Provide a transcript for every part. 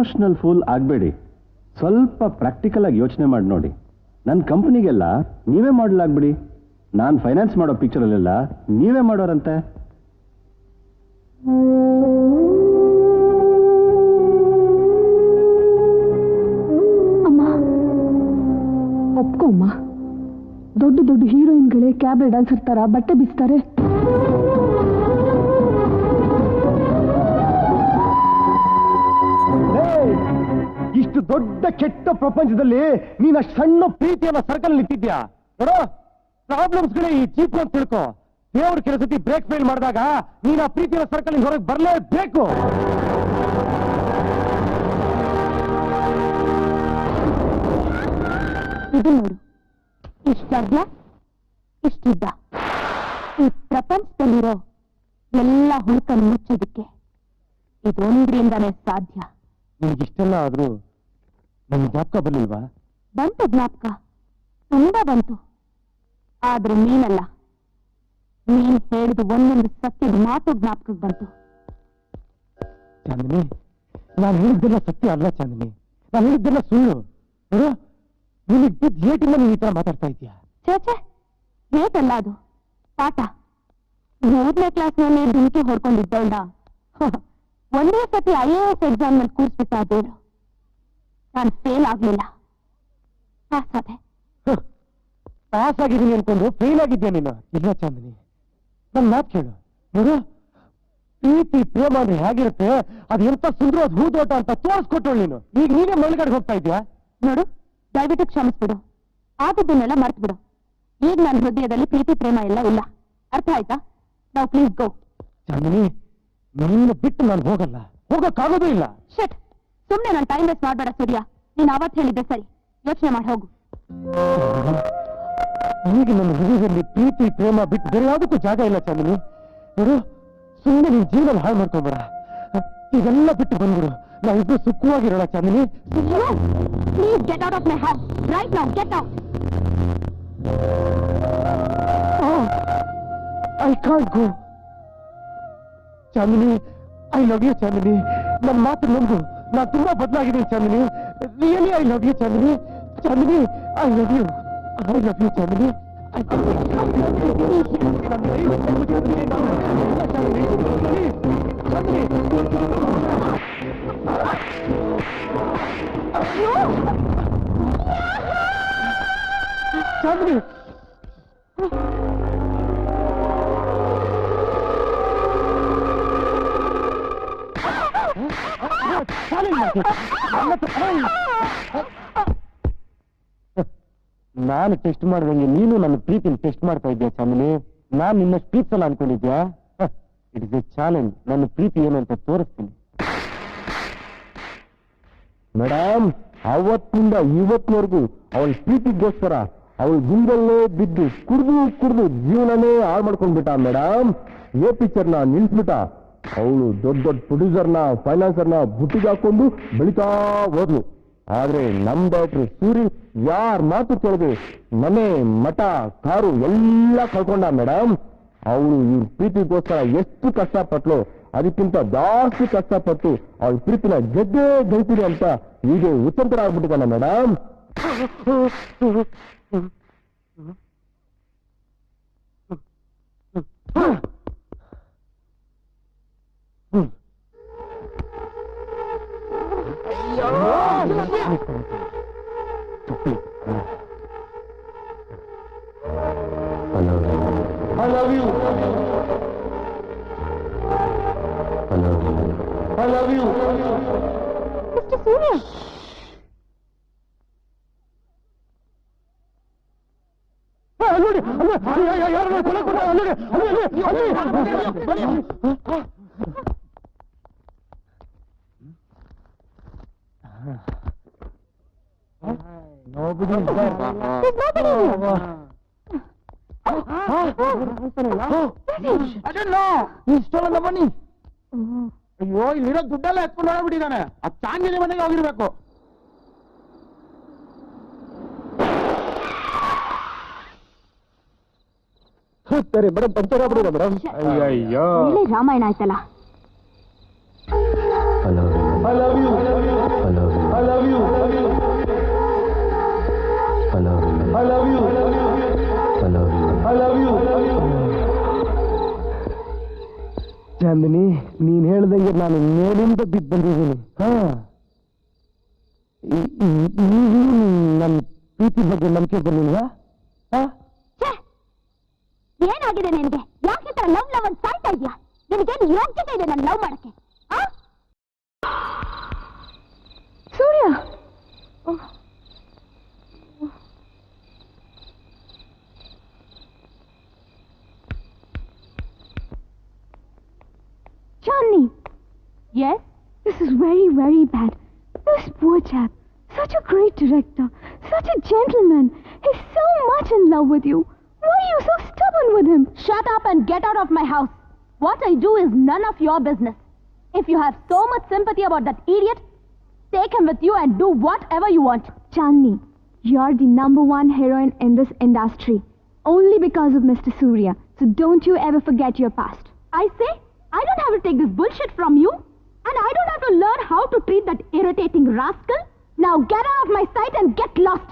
Emotional pool ಆಗಬೇಡಿ. ಸ್ವಲ್ಪ practical ಆಗಿ ಯೋಚನೆ ಮಾಡಿ ನೋಡಿ. ನನ್ನ ಕಂಪನಿಗೆಲ್ಲ ನೀವೇ ಮಾಡಲಾಗ್ಬಿಡಿ. ನಾನು ಫೈನಾನ್ಸ್ ಮಾಡೋ ಪಿಕ್ಚರಲ್ಲೆಲ್ಲ ನೀವೇ ಮಾಡೋರಂತೆ. ಅಮ್ಮ ಒಪ್ಕೊಮ್ಮ. ದೊಡ್ಡ ದೊಡ್ಡ ಹೀರೋಯಿನ್ಗಳೇ ಕ್ಯಾಬ್ರೆ ಡ್ಯಾನ್ಸರ್ ತರ ಬಟ್ಟೆ ಬಿಸ್ತಾರೆ. ಇಷ್ಟು ದೊಡ್ಡ ಕೆಟ್ಟ ಪ್ರಪಂಚದಲ್ಲಿ ನೀನು ಅಷ್ಟು ಸಣ್ಣ ಪ್ರೀತಿಯನ್ನ ಸರ್ಕಲ್ ನಿಂತಿದ್ಯಾ ನೋಡೋ. ಪ್ರಾಬ್ಲಮ್ಸ್ಗಳೇ ಈ ಚೀಪ್ ಅಂತ ತಿಳ್ಕೊ. ದೇವ್ರ ಕೆಲಸತಿ ಬ್ರೇಕ್ ಫೇಲ್ ಮಾಡಿದಾಗ ನೀನು ಆ ಪ್ರೀತಿಯ ಸರ್ಕಲ್ ಹೊರಗೆ ಬರಲೇಬೇಕು. ಇದು ನೋಡು, ಇಷ್ಟಾದ್ಯ ಇಷ್ಟಿದ್ದ. ಈ ಪ್ರಪಂಚದಲ್ಲಿರೋ ಎಲ್ಲ ಹುಡುಕನ್ನು ಮುಚ್ಚೋದಕ್ಕೆ ಇದೊಂದ್ರಿಂದಾನೇ ಸಾಧ್ಯ. ನಿನಗಿಷ್ಟೆಲ್ಲ ಆದ್ರೂ ನನ್ ಜ್ಞಾಪಕ ಬರ್ಲಿಲ್ವಾ? ಬಂತು ಜ್ಞಾಪಕ, ತುಂಬಾ ಬಂತು. ಆದ್ರೆ ನೀನಲ್ಲ, ನೀನ್ ಹೇಳಿದ ಒಂದೊಂದು ಸತ್ಯದ ಮಾತು ಜ್ಞಾಪಕಕ್ಕೆ ಬಂತು. ಚಾಂದಿನಿ, ನಾನು ಹೇಳಿದ್ದೆಲ್ಲ ಸತ್ಯ ಅಲ್ಲ ಚಾಂದಿನಿ, ನಾನು ಹೇಳಿದ್ದೆಲ್ಲ ಸುಳ್ಳು. ನಿನಗೆ ಬಿದ್ದ ಏಟಿಂದ ನೀನು ಈ ತರ ಮಾತಾಡ್ತಾ ಇದೀಯಾ? ಛೇ, ಏಟಲ್ಲ ಅದು, ಪಾಠ. 4ನೇ ಕ್ಲಾಸ್ನಲ್ಲಿ ಧುಮುಕಿ ಹೊಡ್ಕೊಂಡಿದ್ದವಳ ಒಂದೇ ಸತಿ IAS ಎಕ್ಸಾಮ್ ನಲ್ಲಿ ಕೂರಿಸ್ಬಿಟ್ಟ ದೇವ್ರು. ನಾನು ಫೇಲ್ ಆಗ್ಲಿಲ್ಲ, ಪಾಸ್ ಆದೆ. ಪಾಸ್ ಆಗಿದ್ದೀನಿ ಅನ್ಕೊಂಡು ಫೇಲ್ ಆಗಿದ್ಯಾ ನೀನು? ಇಲ್ಲ ಚಾಂದಿನಿ, ನನ್ನ ಮಾತು ಕೇಳು. ನೋಡು, ಪ್ರೀತಿ ಪ್ರೇಮ ಅಂದ್ರೆ ಹೇಗಿರುತ್ತೆ, ಅದು ಎಂತ ಸುಂದರವಾದ ಹೂದೋಟ ಅಂತ ತೋರಿಸ್ಕೊಟ್ಟಳು ನೀನು. ಈಗ ನೀನೇ ಮಳ್ಗಡೆ ಹೋಗ್ತಾ ಇದ್ಯಾ. ನೋಡು, ದಯವಿಟ್ಟು ಕ್ಷಮಿಸ್ಬಿಡು. ಆಗಿದ್ದನ್ನೆಲ್ಲ ಮರ್ತು ಬಿಡು. ಈಗ ನನ್ನ ಹೃದಯದಲ್ಲಿ ಪ್ರೀತಿ ಪ್ರೇಮ ಎಲ್ಲ ಇಲ್ಲ. ಅರ್ಥ ಆಯ್ತಾ? ನಾವು ಪ್ಲೀಸ್ ಗೋ. ಚಾಂದಿನಿ, ನಿನ್ನ ಬಿಟ್ಟು ನಾನು ಹೋಗಲ್ಲ, ಹೋಗಕ್ಕಾಗೋದೂ ಇಲ್ಲ. ಶಟ್, ಸುಮ್ನೆ ನಾನು ಟೈಮ್ ವೇಸ್ಟ್ ಮಾಡ್ಬೇಡ ಸೂರ್ಯ. ನೀನ್ ಅವತ್ತು ಹೇಳಿದ್ದೆ ಸರಿ, ಯೋಚನೆ ಮಾಡಿ ಹೋಗು. ಈಗ ನನ್ನ ಹೃದಯದಲ್ಲಿ ಪ್ರೀತಿ ಪ್ರೇಮ ಬಿಟ್ಟು ಬೇರೆ ಯಾವುದಕ್ಕೂ ಜಾಗ ಇಲ್ಲ ಚಾಂದಿನಿ. ನೋಡು, ಸುಮ್ಮನೆ ನಿನ್ ಜೀವನ ಹಾಳು ಮಾಡ್ಕೊಂಬೇಡ. ಈಗೆಲ್ಲ ಬಿಟ್ಟು ಬಂದ್ಬಿಡು, ನಾವಿಬ್ರು ಸುಖವಾಗಿರೋಣ Chandni. Please get out of my house right now. Get out. I can't go. Chandni, I love you Chandni. ನನ್ನ ಮಾತು ನಂಬು, ನಾನು ತುಂಬಾ ಬದಲಾಗಿದ್ದೀನಿ Chandni. Really I love you Chandni. Chandni, I love you. I love you, Chandni. Chandni. ನಾನು ಟೆಸ್ಟ್ ಮಾಡಿದಂಗೆ ನೀನು ನನ್ನ ಪ್ರೀತಿನ ಟೆಸ್ಟ್ ಮಾಡ್ತಾ ಇದ್ಯಾ ಚಾಂದಿನಿ. ನಾನು ನಿನ್ನ ಪ್ರೀತಿಸಲ್ಲ ಅನ್ಕೊಂಡಿದ್ಯಾ? It is a challenge. ನನ್ನ ಪ್ರೀತಿ ಏನು ಅಂತ ತೋರಿಸ್ತೀನಿ. ಮೇಡಮ್, ಅವತ್ತಿನಿಂದ ಇವತ್ತಿನವರೆಗೂ ಅವಳ ಪ್ರೀತಿಗೋಸ್ಕರ ಅವಳ ಗುಂಡಲ್ಲೇ ಬಿದ್ದು ಕುಡಿದು ಜೀವನನೇ ಹಾಳು ಮಾಡ್ಕೊಂಡ್ಬಿಟ್ಟ ಮೇಡಮ್. ಎ ಪಿಕ್ಚರ್ನ ನಿಲ್ಸ್ಬಿಟ್ಟ. ಅವಳು ದೊಡ್ಡ ದೊಡ್ಡ ಪ್ರೊಡ್ಯೂಸರ್ನ ಫೈನಾನ್ಸರ್ನ ಬುಟ್ಟಿಗೆ ಹಾಕೊಂಡು ಬೆಳಿತಾ ಹೋದ್ಲು. ಆದ್ರೆ ನಮ್ ಡಾಕ್ಟ್ರು ಸೂರಿ ಯಾರ ಮಾತು ಕೇಳಿದೆ ಮನೆ ಮಠ ಕಾರು ಎಲ್ಲ ಕಳ್ಕೊಂಡ ಮೇಡಮ್. ಅವಳು ಇವ್ರ ಪ್ರೀತಿಗೋಸ್ಕರ ಎಷ್ಟು ಕಷ್ಟಪಟ್ಲು, ಅದಕ್ಕಿಂತ ಜಾಸ್ತಿ ಕಷ್ಟಪಟ್ಟು ಅವಳ ಪ್ರೀತಿನ ಗೆದ್ದೆ ಅಂತ ಹೀಗೆ ಉತ್ತಂತರ ಆಗ್ಬಿಟ್ಟಿದ್ದಾನೆ madam. I love you. I love you. I love you. Mr. Surya. Nobody is there. There's nobody here. I don't know. He stole the money. ಅಯ್ಯೋ, ಇಲ್ಲಿರೋ ದುಡ್ಡೆಲ್ಲ ಎತ್ಕೊಂಡು ಹೋಗ್ಬಿಟ್ಟಿದ್ದಾನೆ. ಆ ಚಾಂದಿನಿ ಮನೆಗೆ ಹೋಗಿರ್ಬೇಕು. ಸರಿ ಮೇಡಮ್, ಪಂಚರ್ ಆಗ್ಬಿಡಿದ ಮೇಡಮ್. ಅಯ್ಯಯ್ಯೋ, ರಾಮಾಯಣ ಆಯ್ತಲ್ಲ. I love you. ನಾನು ಮೇಲಿಂದ ಬಿದ್ದು ಬಂದಿದ್ದೀನಿ. ನನ್ನ ಪ್ರೀತಿ ಬಗ್ಗೆ ನಂಬಿಕೆ ಬರ್ಲಿಲ್ವಾ? ಏನಾಗಿದೆ ನಿನಗೆ? ಯಾಕೆ ತರ ಲವ್ ಲವ್ ಅಂತ ಸಾಯ್ತಾ ಇದ್ಯಾ? ನಿನಗೇನು ಯೋಗ್ಯತೆ ಇದೆ ನನ್ನ ಲವ್ ಮಾಡಕ್ಕೆ? ಸೂರ್ಯ, Chandni. Yes? This is very, very bad. This poor chap, such a great director, such a gentleman. He's so much in love with you. Why are you so stubborn with him? Shut up and get out of my house. What I do is none of your business. If you have so much sympathy about that idiot, take him with you and do whatever you want. Chandni, you're the #1 heroine in this industry. Only because of Mr. Surya. So don't you ever forget your past. I say, I don't have to take this bullshit from you. And I don't have to learn how to treat that irritating rascal. Now get out of my sight and get lost.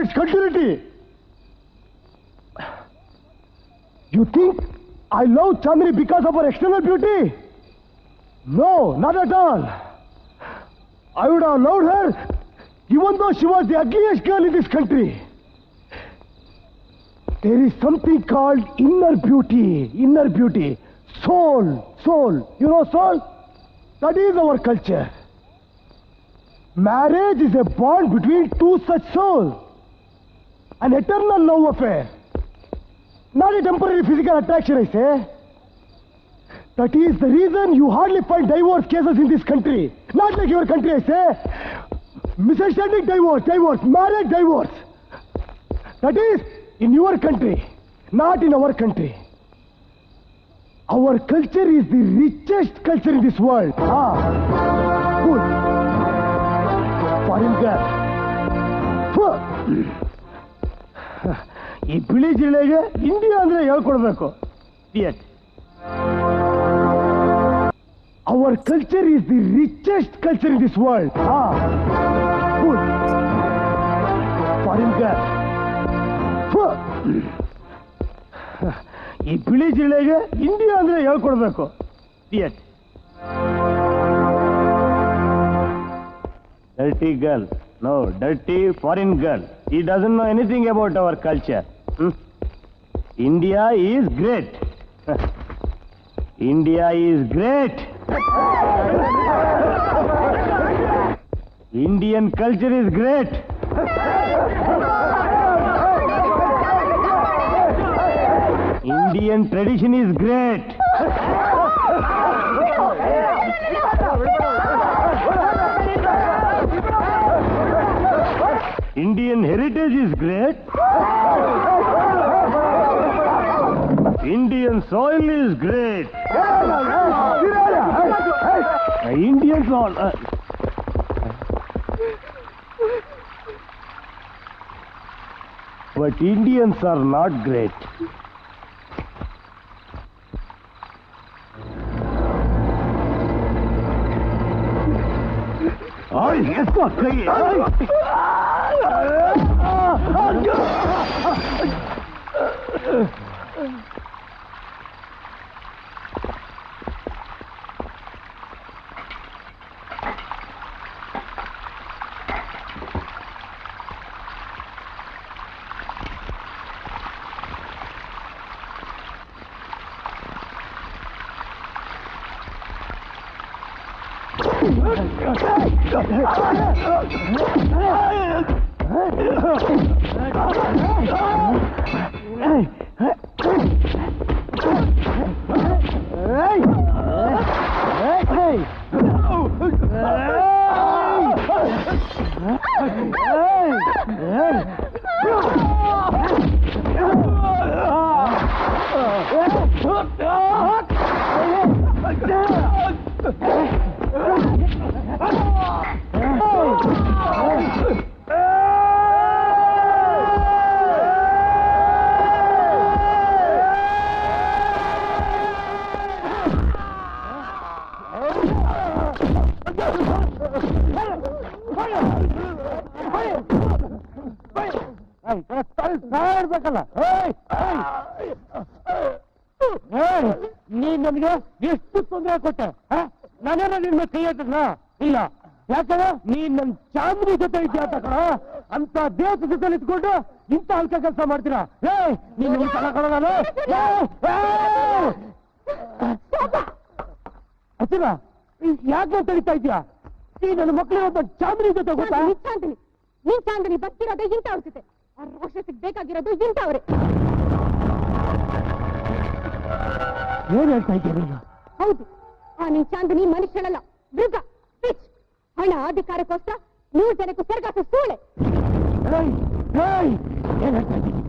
It's continuity. You think I love Chandni because of her external beauty? No, not at all. I would have loved her even though she was the ugliest girl in this country. There is something called inner beauty, soul. You know soul? That is our culture. Marriage is a bond between two such souls. An eternal love affair. Not a temporary physical attraction, I say. That is the reason you hardly find divorce cases in this country. Not like your country, I say. Misunderstanding divorce, marriage divorce. That is in your country, not in our country. Our culture is the richest culture in this world. Good. Foreign girl. ಈ ಬಿಳಿ ಜಿಲ್ಲೆಗೆ India ಅಂದ್ರೆ ಹೇಳ್ಕೊಡ್ಬೇಕು. Our culture is the richest culture in this world. Good. Foreign girl. ಈ ಬಿಳಿ ಜಿಲ್ಲೆಗೆ India ಅಂದ್ರೆ ಹೇಳ್ಕೊಡ್ಬೇಕು. Dirty girl. No, dirty foreign girl. He doesn't know anything about our culture. India is great. India is great. Indian culture is great. Indian tradition is great. Indian heritage is great. Indian soil is great. Indian soil. But Indians are not great. Ay, esto aquí. ನೀನ್ ನನಗೆ ಎಷ್ಟು ತೊಂದರೆ ಕೊಟ್ಟೆ? ನಾನೇನೋ ನಿನ್ನ ಕೈ ಹಾಕಿದ್ನ? ಇಲ್ಲ. ಯಾಕಂದ್ರೆ ನೀನ್ ನನ್ ಚಾಂದ್ರಿ ಜೊತೆ ಇದೆಯಾ ಕಣ, ಅಂತ ದೇವತ ಜೊತೆ ನಿಂತ್ಕೊಂಡು ಇಂಥ ಹಲ್ಕ ಕೆಲಸ ಮಾಡ್ತೀರಾ? ನೀನ್ ತಲೆ ಕೊಡೋಣ ಹಚ್ಚಿಲ್ಲ. ಯಾಕೆ ತಡಿತಾ ಇದೀಯಾ? ಈ ನನ್ನ ಮಕ್ಕಳಿರೋ ಚಾಂದ್ರಿ ಜೊತೆ ಗೊತ್ತಾ? ನೀನ್ ಚಾಂದಿನಿ ಬರ್ತಿರೋದು ಇಂಥವ್ರ ಜೊತೆ. ಆ ರಾಕ್ಷಸಿಗೆ ಬೇಕಾಗಿರೋದು ಇಂಥವ್ರೆ. ಏನ್ ಹೇಳ್ತಾ ಇದ್ದೀಯ? ಹೌದು, ಆ ನಿನ್ ಚಾಂದಿನಿ ಮನುಷ್ಯಳಲ್ಲ, ಮೃಗ, ಪಿಚ್. ಹಣ ಅಧಿಕಾರಕ್ಕೋಸ್ಕರ 100 ಜನಕ್ಕೂ ಸರ್ಗಾಸ ಸೂಳೆ. ಏನ್ ಹೇಳ್ತಾ ಇದ್ದೀನಿ?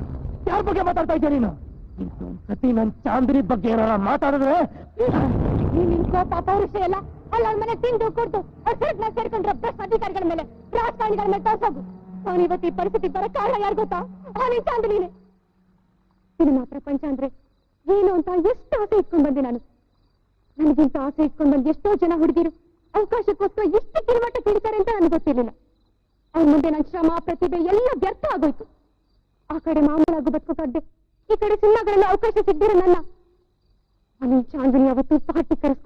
ಯಾರ ಬಗ್ಗೆ ಮಾತಾಡ್ತಾ ಇದ್ದೀಯ ನೀನು? ಇನ್ನೊಂದ್ಸತಿ ನನ್ ಚಾಂದಿನಿ ಬಗ್ಗೆ ಏನಾರ ಮಾತಾಡಿದ್ರೆ ನಿನ್ ಕೋಪ ಪೌರುಷ ಎಲ್ಲ ಅಲ್ಲ ಮನೆ ತಿಂದು ಕೊಡ್ತು ಸರ್ಗನ ಸೇರ್ಕೊಂಡ್ರೆ ಬೆಸ್ಟ್ ಅಧಿಕಾರಿಗಳ ಮೇಲೆ, ರಾಜಕಾರಣಿಗಳ ಮೇಲೆ ತೋರ್ಸೋದು. ಅವನು ಇವತ್ತು ಈ ಪರಿಸ್ಥಿತಿ ಬರೋ ಕಾರಣ ಯಾರು ಗೊತ್ತಾ? ಆ ನಿನ್ ಚಾಂದಿನಿನೇ. ಸಿನಿಮಾ ಪ್ರಪಂಚ ಅಂದ್ರೆ ಏನು ಅಂತ ಎಷ್ಟು ಆಸೆ ಇಟ್ಕೊಂಡ್ ಬಂದೆ ನಾನು. ನನಗಿಂತ ಆಸೆ ಇಟ್ಕೊಂಡ್ ಬಂದ್ ಎಷ್ಟೋ ಜನ ಹುಡುಗಿರು ಅವಕಾಶಕ್ಕೋಸ್ಕರ ಎಷ್ಟು ಕಿರುಮಟ್ಟ ತಿಂತಾರೆ ಅಂತ ನನಗೆ ಗೊತ್ತಿರಲಿಲ್ಲ. ಅವ್ರ ಮುಂದೆ ನನ್ನ ಶ್ರಮ ಪ್ರತಿಭೆ ಎಲ್ಲ ವ್ಯರ್ಥ ಆಗೋಯ್ತು. ಆ ಕಡೆ ಮಾಮೂಲಾಗಿ ಬದುಕೋಕಾಗ್ದೆ, ಈ ಕಡೆ ಸಿನಿಮಾಗಳಲ್ಲಿ ಅವಕಾಶ ಸಿಗ್ದಿರ ನನ್ನ ಚಾಂದಿನಿ ಅವತ್ತು ಪಾರ್ಟಿ ಕರೆಸ್ಕೊಂಡು